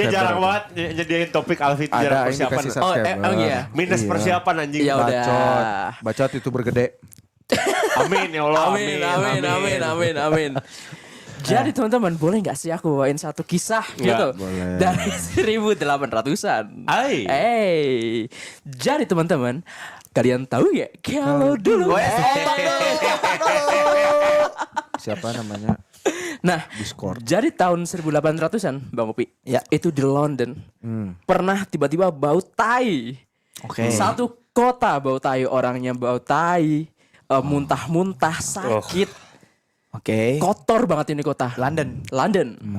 Dia jarang banget jadiin topik Alfi itu jarang Ada persiapan. indikasi subscriber. iya. Minus persiapan anjing. Ya udah. Bacot itu bergede. Amin ya Allah. Amin. Jadi teman-teman boleh nggak sih aku bawain satu kisah gitu boleh. dari 1800-an. Jadi teman-teman kalian tahu ya kalau dulu Siapa namanya? Nah, Discord. jadi tahun 1800-an Bang Upi, Ya. itu di London pernah tiba-tiba bau tai. Oke. Satu kota bau tai, orangnya bau tai, muntah-muntah, sakit, Oke. kotor banget ini kota. London.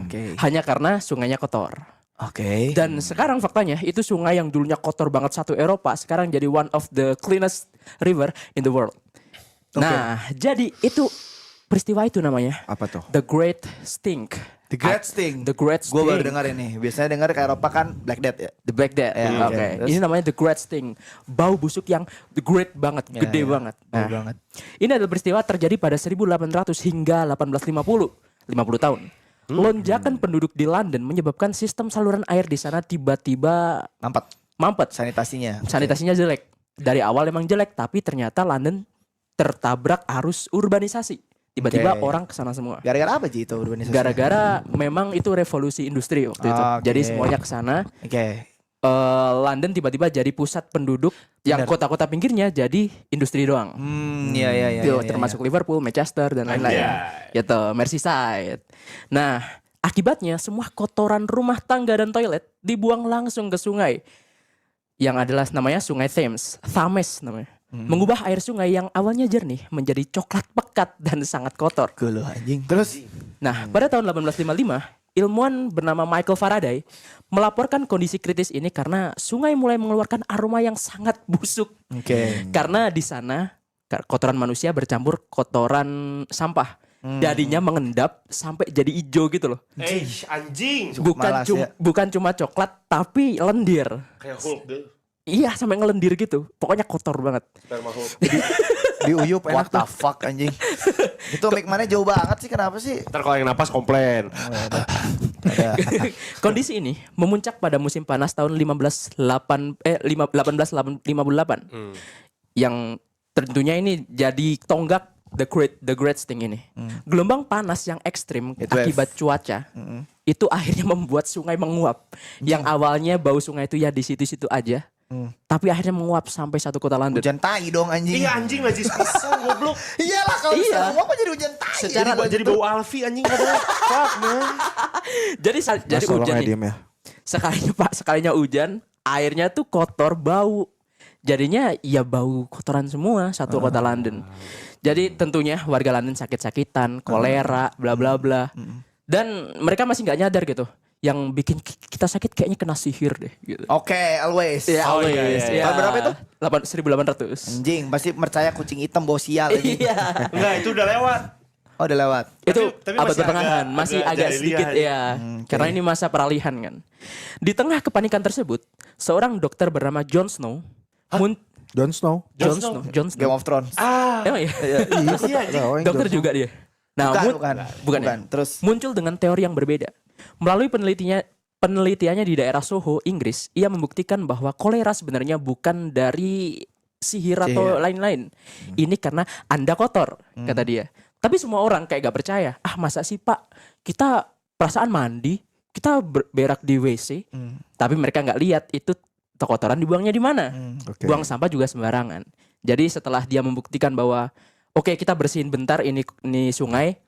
Oke. Hanya karena sungainya kotor. Oke. Dan sekarang faktanya itu sungai yang dulunya kotor banget satu Eropa sekarang jadi one of the cleanest river in the world. Nah, jadi itu peristiwa itu namanya Apa tuh? The Great Stink. The Great Sting. The Great Gue baru Stink. dengar ini. Biasanya dengar ke Eropa kan Black Death ya. The Black Death. Ya, Oke. oke. Terus? Ini namanya The Great Sting. Bau busuk yang the great banget, gede banget. Bau banget. Ini adalah peristiwa terjadi pada 1800 hingga 1850, 50 tahun. Lonjakan penduduk di London menyebabkan sistem saluran air di sana tiba-tiba mampet. Sanitasinya. Sanitasinya jelek. Dari awal emang jelek, tapi ternyata London tertabrak arus urbanisasi. Tiba-tiba Oke. orang kesana semua. Gara-gara apa Ji itu urbanisasi? Gara-gara memang itu revolusi industri waktu itu. Oke. Jadi semuanya kesana. Oke. London tiba-tiba jadi pusat penduduk yang kota-kota pinggirnya jadi industri doang. Iya. Itu termasuk Liverpool, Manchester dan lain-lain. Gitu, Merseyside. Nah, akibatnya semua kotoran rumah tangga dan toilet dibuang langsung ke sungai. Yang adalah namanya Sungai Thames namanya. Mengubah air sungai yang awalnya jernih menjadi coklat pekat dan sangat kotor. Gelo anjing. Terus Nah, pada tahun 1855, ilmuwan bernama Michael Faraday melaporkan kondisi kritis ini karena sungai mulai mengeluarkan aroma yang sangat busuk. Karena di sana kotoran manusia bercampur kotoran sampah. Jadinya mengendap sampai jadi hijau gitu loh. Anjing. malas ya. Bukan cuma coklat tapi lendir. Kayak Hulk deh. Iya, sampai ngelendir gitu. Pokoknya kotor banget. Sperma Hulk. diuyup What enak the fuck anjing. Itu mic mana jauh banget sih, kenapa sih? Ntar kalau yang napas komplain. Kondisi ini memuncak pada musim panas tahun 1858. Yang tentunya ini jadi tonggak the great sting ini. Gelombang panas yang ekstrim akibat cuaca itu akhirnya membuat sungai menguap. Yang awalnya bau sungai itu ya di situ-situ aja. Tapi akhirnya menguap sampai satu kota London. Hujan tai dong anjing. Iya anjing najis pisan goblok. Iyalah kalau Iya. bisa ngomong apa jadi hujan tai. Jadi bau Alfi anjing padahal. Fuck man. Jadi Mas, tolong hujan ya nih. diem ya. Sekalinya hujan, airnya tuh kotor bau. Jadinya ya bau kotoran semua satu kota London. Jadi tentunya warga London sakit-sakitan, kolera, bla bla bla. Dan mereka masih nggak nyadar gitu. Yang bikin kita sakit kayaknya kena sihir deh gitu. Oke, always. Ya, Oh, always. iya, iya. Ya. Tahun berapa itu? 1800. Anjing, pasti percaya kucing hitam bau sial anjing. Iya. Enggak, itu udah lewat. Oh, udah lewat. Itu Tapi abad masih pertengahan, agak- masih agak agak sedikit jahiliyah. ya. Karena ini masa peralihan kan. Di tengah kepanikan tersebut, seorang dokter bernama John Snow Jon Snow. John Snow. Game of Thrones. Emang ya? Iya anjing. Dokter juga dia. Nah, bukan ya? Terus Muncul dengan teori yang berbeda. Melalui penelitiannya di daerah Soho, Inggris, ia membuktikan bahwa kolera sebenarnya bukan dari sihir atau lain-lain. Ini karena Anda kotor, kata dia. Tapi semua orang kayak gak percaya. Ah, masa sih Pak? Kita perasaan mandi, kita berak di WC, tapi mereka nggak lihat itu kotoran dibuangnya di mana. Oke. Buang sampah juga sembarangan. Jadi setelah dia membuktikan bahwa oke, kita bersihin bentar ini sungai,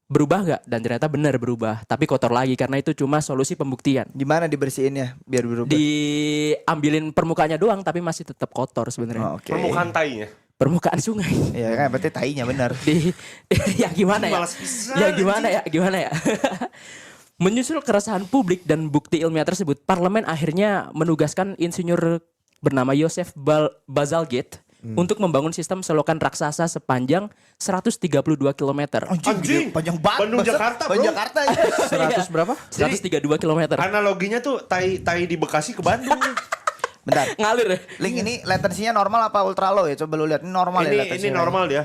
berubah nggak? Dan ternyata benar berubah, tapi kotor lagi karena itu cuma solusi pembuktian. gimana dibersihinnya biar berubah? Diambilin permukaannya doang tapi masih tetap kotor sebenarnya. Oh, oke. Permukaan tainya. Permukaan sungai. Iya kan berarti tainya benar. Ya gimana ya? Malas pisan, Ya gimana ya? Menyusul keresahan publik dan bukti ilmiah tersebut, parlemen akhirnya menugaskan insinyur bernama Joseph Bazalgette untuk membangun sistem selokan raksasa sepanjang 132 km. Anjing. Panjang banget. Bandung Jakarta, bro. Bandung Jakarta ya. 100 berapa? 132 km. Analoginya tuh tai di Bekasi ke Bandung. Bentar. Ngalir ya? Link ini latensinya normal apa ultra low ya? Coba lu lihat. Ini normal ya Ini latensinya. normal dia.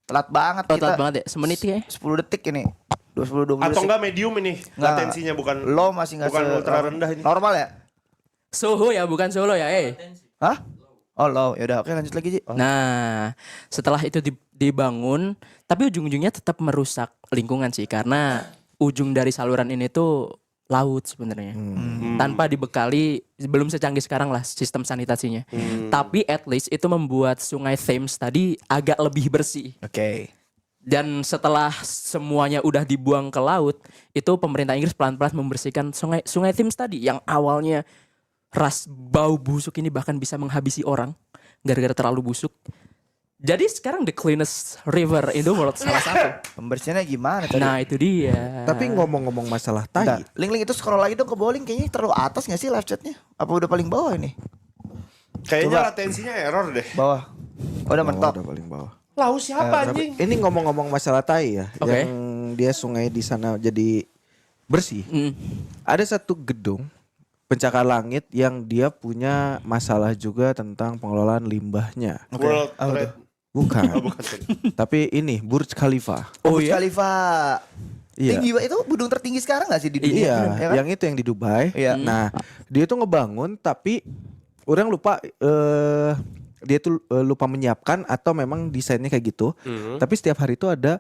Telat banget Oh, kita. telat banget ya? Semenit ya? 10 detik ini. 20 Atau enggak medium ini Nggak. latensinya bukan Low masih nggak bukan ultra rendah ini. Normal ya? Soho ya, bukan Solo ya, Hah? Oh low, yaudah oke lanjut lagi Ji. Nah, setelah itu dibangun, tapi ujung-ujungnya tetap merusak lingkungan sih, karena ujung dari saluran ini tuh laut sebenarnya. Tanpa dibekali, belum secanggih sekarang lah sistem sanitasinya. Tapi at least itu membuat sungai Thames tadi agak lebih bersih. Oke. Dan setelah semuanya udah dibuang ke laut, itu pemerintah Inggris pelan-pelan membersihkan sungai Thames tadi yang awalnya bau busuk ini bahkan bisa menghabisi orang gara-gara terlalu busuk. Jadi sekarang the cleanest river in the world salah satu. Pembersihannya gimana tadi? Nah itu dia. Tapi ngomong-ngomong masalah Bentar, tai. link itu scroll lagi dong ke bowling, kayaknya terlalu atas gak sih live chatnya? Apa udah paling bawah ini? Kayaknya Coba. latensinya error deh. Bawah. Oh, udah mentok. Udah paling bawah. Lau siapa anjing? Ini ngomong-ngomong masalah tai ya, Oke. yang dia sungai di sana jadi bersih. Ada satu gedung pencakar langit yang dia punya masalah juga tentang pengelolaan limbahnya. World Apa Trade. Bukan. Oh, bukan. Tapi ini Burj Khalifa. Oh iya. Khalifa. Iya. Tinggi itu gedung tertinggi sekarang gak sih di dunia? Iya, Ya kan? yang itu yang di Dubai. Iya. Nah, dia tuh ngebangun tapi orang lupa dia tuh lupa menyiapkan atau memang desainnya kayak gitu. Tapi setiap hari itu ada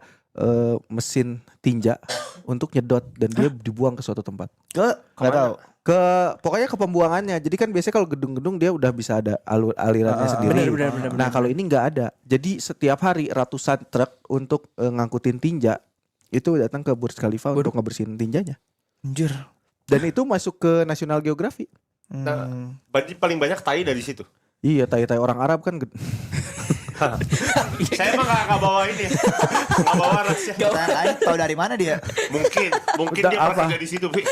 mesin tinja untuk nyedot dan dia dibuang ke suatu tempat. Gak tahu. Pokoknya ke pembuangannya. Jadi kan biasanya kalau gedung-gedung dia udah bisa ada alirannya sendiri. benar. Nah, kalau ini nggak ada. Jadi setiap hari ratusan truk untuk ngangkutin tinja itu datang ke Burj Khalifa untuk ngebersihin tinjanya. Anjir. Dan itu masuk ke National Geographic. Nah, berarti paling banyak tai dari situ. Iya, tai-tai orang Arab kan. Saya emang gak bawa ini. Gak bawa rahasia. Saya tahu dari mana dia. Mungkin Udah, dia pernah apa? kerja di situ, Pi.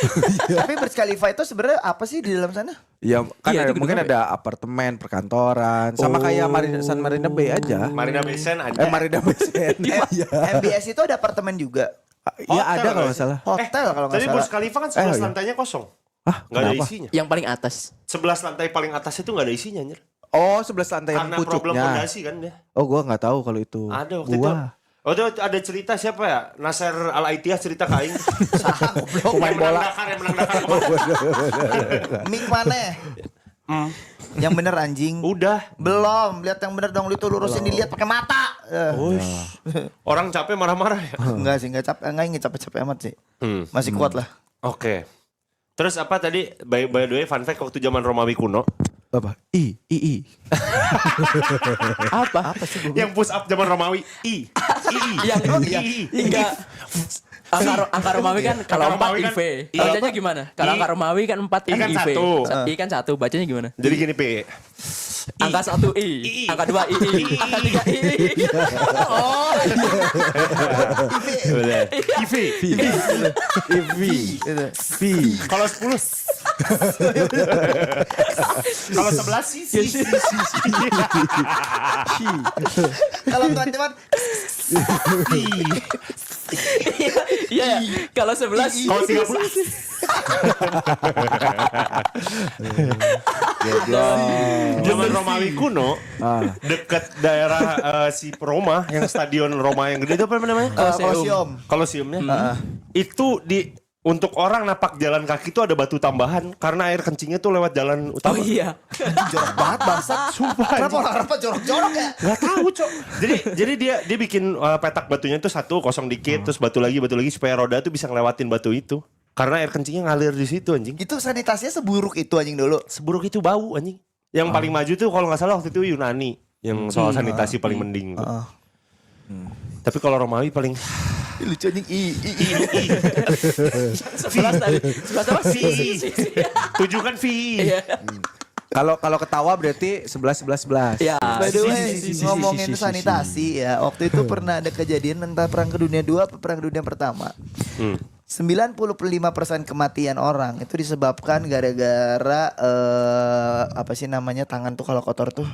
Tapi Burj Khalifa itu sebenarnya apa sih di dalam sana? Ya kan Iya, itu mungkin gedung ada apartemen, perkantoran, sama kayak San Marina Bay aja. Marina Bay Sands ada. Marina Bay Sands. Iya. MBS itu ada apartemen juga. Iya Hotel ada kalau nggak nggak sih? salah. Hotel kalau nggak Tadi salah. Burj Khalifa kan 11 iya. lantainya kosong. Ah, Gak ada kenapa? isinya. Yang paling atas. 11 lantai paling atas itu gak ada isinya, anjir. Oh, 11 lantai yang Karena problem pucuknya. fondasi kan dia. Oh, gua nggak tahu kalau itu. Ada waktu itu. Oh, itu ada cerita siapa ya? Nasir Al-Aitiyah cerita ke aing. Saha goblok. Pemain bola. Yang menang Dakar. Mik mana? Yang bener anjing. Udah. Belum, lihat yang bener dong, lu itu lurusin dilihat pakai mata. Orang capek marah-marah ya. Enggak sih, enggak capek, enggak ingin capek-capek amat sih. Masih kuat lah. Oke. Terus apa tadi? By the way, fun fact waktu zaman Romawi kuno. Apa? I. Apa? Yang push up zaman Romawi. I. Yang enggak. Angka Romawi kan kalau Angka 4 Romawi kan IV. Bacanya gimana? Kalau angka Romawi kan 4 I kan IV. 1. I kan 1, bacanya gimana? Jadi gini, Pi. Angka 1 I, angka 2 I, angka 3 I. Oh, IV. Kalau 10. Kalau 11 sih. Kalau teman-teman iya. Kalau 11 Kalau 13. Zaman Romawi kuno, dekat daerah si Roma, yang stadion Roma yang gede itu apa namanya? Kolosium. Kolosiumnya. Itu untuk orang napak jalan kaki itu ada batu tambahan karena air kencingnya tuh lewat jalan Oh utama. iya. Jorok banget bangsat. Sumpah. Kenapa orang Arab jorok-jorok ya? Gak tahu, Cok. Jadi dia bikin petak batunya tuh satu kosong dikit, terus batu lagi supaya roda tuh bisa ngelewatin batu itu. Karena air kencingnya ngalir di situ anjing. Itu sanitasinya seburuk itu anjing dulu. Seburuk itu bau anjing. Yang paling maju tuh kalau nggak salah waktu itu Yunani yang soal sanitasi paling mending tuh. Tapi kalau Romawi paling Lucu anjing. 11 tadi. 11 apa? V. 7 kan V. Iya. Kalau ketawa berarti 11. Ya. By the way, ngomongin sanitasi ya, waktu itu pernah ada kejadian entah perang ke dunia 2 atau perang dunia pertama. 95% kematian orang itu disebabkan gara-gara apa sih namanya tangan tuh kalau kotor tuh.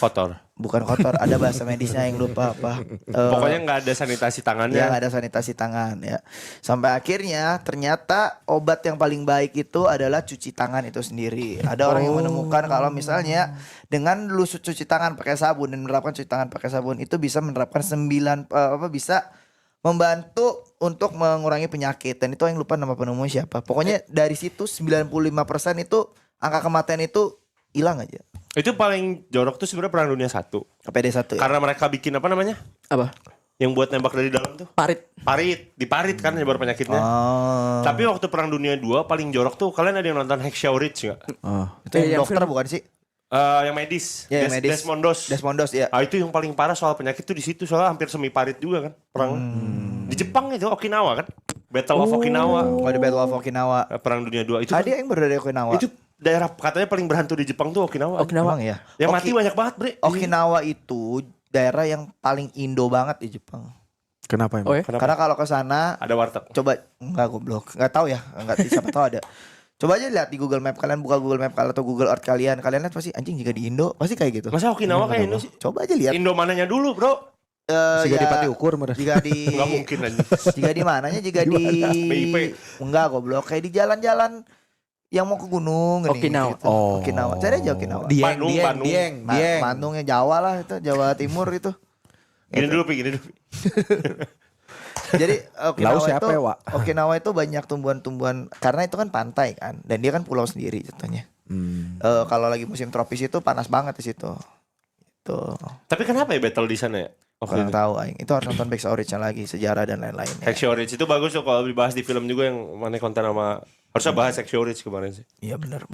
Kotor. Bukan kotor, ada bahasa medisnya yang lupa apa. Pokoknya nggak ada sanitasi tangannya. Ya nggak ada sanitasi tangan ya. Sampai akhirnya ternyata obat yang paling baik itu adalah cuci tangan itu sendiri. Ada orang yang menemukan kalau misalnya dengan lu cuci tangan pakai sabun dan menerapkan cuci tangan pakai sabun itu bisa menerapkan bisa membantu untuk mengurangi penyakit, dan itu yang lupa nama penemunya siapa. Pokoknya dari situ 95% itu angka kematian itu hilang aja. Itu paling jorok tuh sebenarnya Perang Dunia 1. PD1 ya. Karena mereka bikin apa namanya? Apa? Yang buat nembak dari dalam tuh. Parit. Diparit kan nyebar penyakitnya. Oh. Tapi waktu Perang Dunia 2 paling jorok tuh, kalian ada yang nonton Hacksaw Ridge enggak? Itu yang yang dokter film. bukan sih? Yang medis. Ya, yang medis. Desmondos. Ya. Ah, itu yang paling parah soal penyakit tuh di situ, soalnya hampir semi parit juga kan perang. Di Jepang itu Okinawa kan. Battle of Okinawa. Oh, di Battle of Okinawa. Perang Dunia 2 itu. Kan, Ada yang berada di Okinawa. itu daerah katanya paling berhantu di Jepang tuh Okinawa. Okinawa. Emang ya. Yang mati banyak banget, Bre. Okinawa itu daerah yang paling Indo banget di Jepang. Kenapa Oh emang? ya? Kenapa? Karena kalau ke sana Ada warteg. coba enggak goblok. Enggak tahu ya, enggak siapa tahu ada. Coba aja lihat di Google Map, kalian buka Google Map atau Google Earth kalian lihat pasti anjing jika di Indo pasti kayak gitu. Masa Okinawa kayak Indo sih? Coba aja lihat. Indo mananya dulu, Bro? Jika Ya, dipati ukur merah. jika di Enggak mungkin aja. jika di mananya jika di BIP. enggak goblok kayak di jalan-jalan yang mau ke gunung gini, Okinawa. gitu. Oh. Okinawa. Cari aja Okinawa. Bandung. Bandungnya Jawa lah itu, Jawa Timur itu. Gini dulu, Pi, gini dulu. Jadi Laut siapa ya, Wak? Okinawa itu banyak tumbuhan-tumbuhan karena itu kan pantai kan, dan dia kan pulau sendiri contohnya. Kalau lagi musim tropis itu panas banget di situ. Itu Tapi kenapa ya battle di sana ya? kurang tahu aing. Itu harus nonton back story-nya lagi, sejarah dan lain-lain. Ya. Hacksaw Ridge itu bagus tuh kalau dibahas di film juga yang mana konten sama harusnya bahas Hacksaw Ridge kemarin sih. Iya benar.